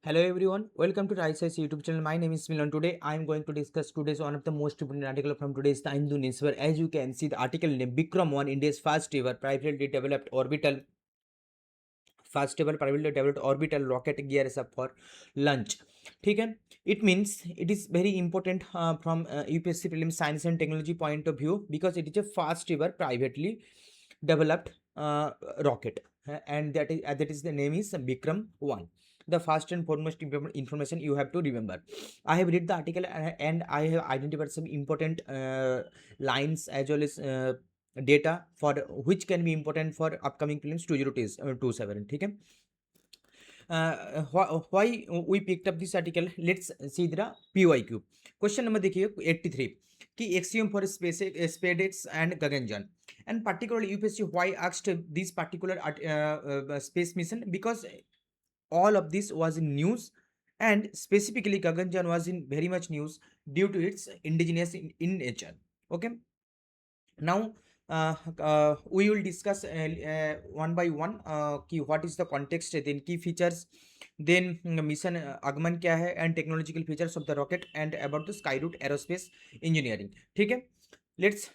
Hello everyone, welcome to ISRO YouTube channel. My name is Milan. Today I am going to discuss today's one of the most important article from today's The Hindu newspaper. As you can see, the article name Vikram-1, India's first ever privately developed orbital rocket gears up for launch. ठीक है, it means it is very important from UPSC Prelims Science and Technology point of view because it is a first ever privately developed rocket, and that is the name is Vikram-1. The first and foremost information you have to remember. I have read the article and I have identified some important lines as well as data for which can be important for upcoming prelims 2027. ठीक है, why we picked up this article? Let's see the PYQ. Question number देखिए 83 कि axiom for SpaceX and Gaganyaan, and particularly UPSC why asked this particular space mission, because all of this was in news, and specifically Gaganyaan was in very much news due to its indigenous in nature. Okay, now we will discuss one by one ki what is the context, then key features, then mission Aagman kya hai, and technological features of the rocket, and about the Skyroot Aerospace engineering. ठीक है, let's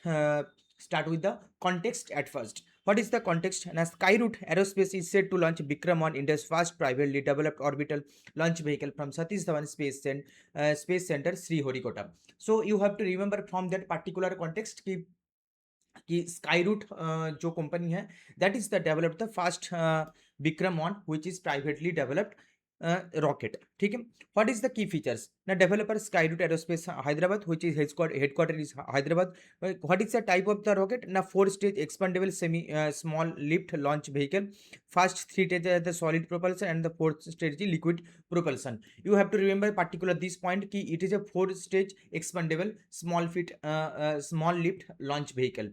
start with the context at first. What is the context? Now, Skyroot Aerospace is set to launch Vikram-1, India's first privately developed orbital launch vehicle from Satish Dhawan Space Centre, Sriharikota. So you have to remember from that particular context कि Skyroot जो company है that is the developed the first विक्रम-1 which is privately developed rocket. ठीक है, what is the key features? ना developer Skyroot aerospace Hyderabad which is headquarter is Hyderabad. What is the type of the rocket? ना 4 stage expendable semi small lift launch vehicle. First 3 stage the solid propulsion and the fourth stage liquid propulsion. You have to remember particular this point ki it is a 4 stage expandable small lift launch vehicle.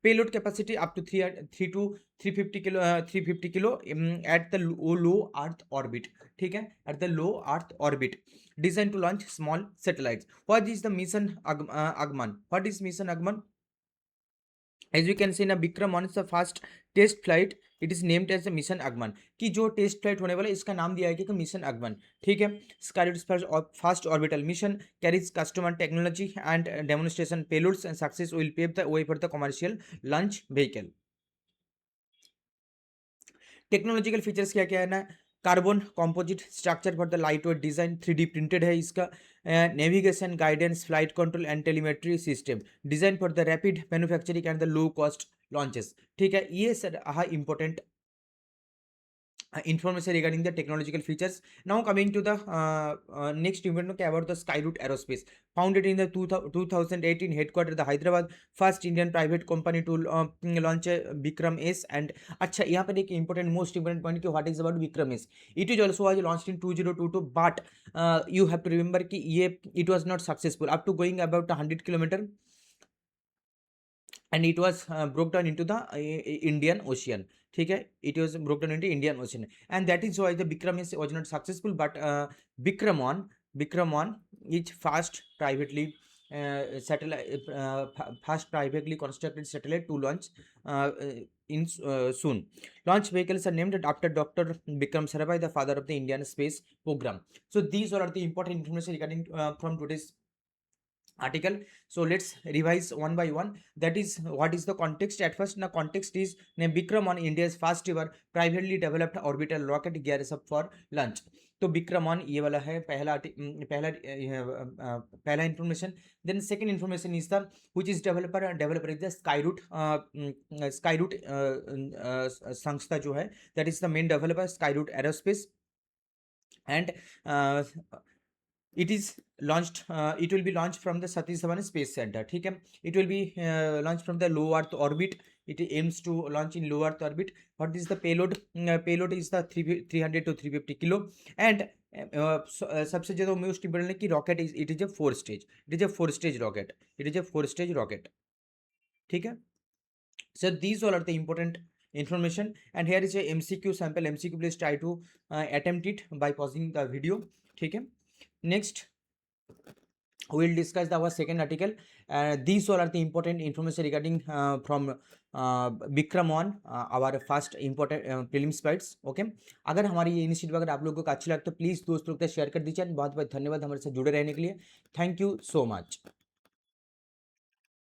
Payload capacity up to 3 to 350 kilo at the low earth orbit. ठीक है, at the low earth orbit, designed to launch small satellites. What is the mission Aagman? What is mission Aagman? As we can see, na Vikram-1 is the first test flight. It is named as mission Aagaman. कि जो test flight होने वाला है इसका नाम दिया गया कि मिशन आगमन. ठीक है, Skyroot first orbital mission carries customer technology and demonstration payloads and success will pave the way for the commercial launch vehicle. Technological features क्या क्या है ना? Carbon composite structure for the light weight design, 3D printed है इसका. Navigation guidance flight control and telemetry system design for the rapid manufacturing and the low cost launches. ठीक है, ये sir important information regarding the technological features. Now coming to the next important about the Skyroot Aerospace, founded in the 2018, headquartered the Hyderabad, first Indian private company to launch a Vikram-S. And अच्छा यहाँ पर एक important most important point कि what is about Vikram-S. It is also was launched in 2022, but you have to remember कि ये it was not successful up to going about 100 kilometer, and it was broke down into the Indian Ocean. ठीक है, it was broke down into Indian Ocean, and that is why the Vikram-S was not successful. But Vikram-1 is first privately constructed satellite to launch in soon. Launch vehicles are named after Dr. Vikram Sarabhai, the father of the Indian space program. So these all are the important information regarding from today's article. So let's revise one by one. That is, what is the context? At first, the context is Vikram-1, India's first ever privately developed orbital rocket gears up for launch. तो Vikram-1 ये वाला है पहला information. Then second information is the which is developer is the Skyroot संस्था जो है, that is the main developer Skyroot Aerospace, and it is launched it will be launched from the Satish Dhawan Space Centre. ठीक है, it will be launched from the low earth orbit. It aims to launch in low earth orbit. What is the payload? Payload is the 300 to 350 kilo, and सबसे ज़्यादा most important है कि rocket it is a 4 stage rocket. ठीक है, so these all are the important information, and here is a MCQ sample. MCQ, please try to attempt it by pausing the video. ठीक है, next we will discuss our second article. These all are the important information regarding from विक्रम-1 our first important prelims fights. Okay, अगर हमारी ये initiative अगर आप लोगों को अच्छी लगती है तो प्लीज़ दोस्तों के साथ शेयर कर दीजिए। बहुत बहुत धन्यवाद हमारे साथ जुड़े रहने के लिए। Thank you so much.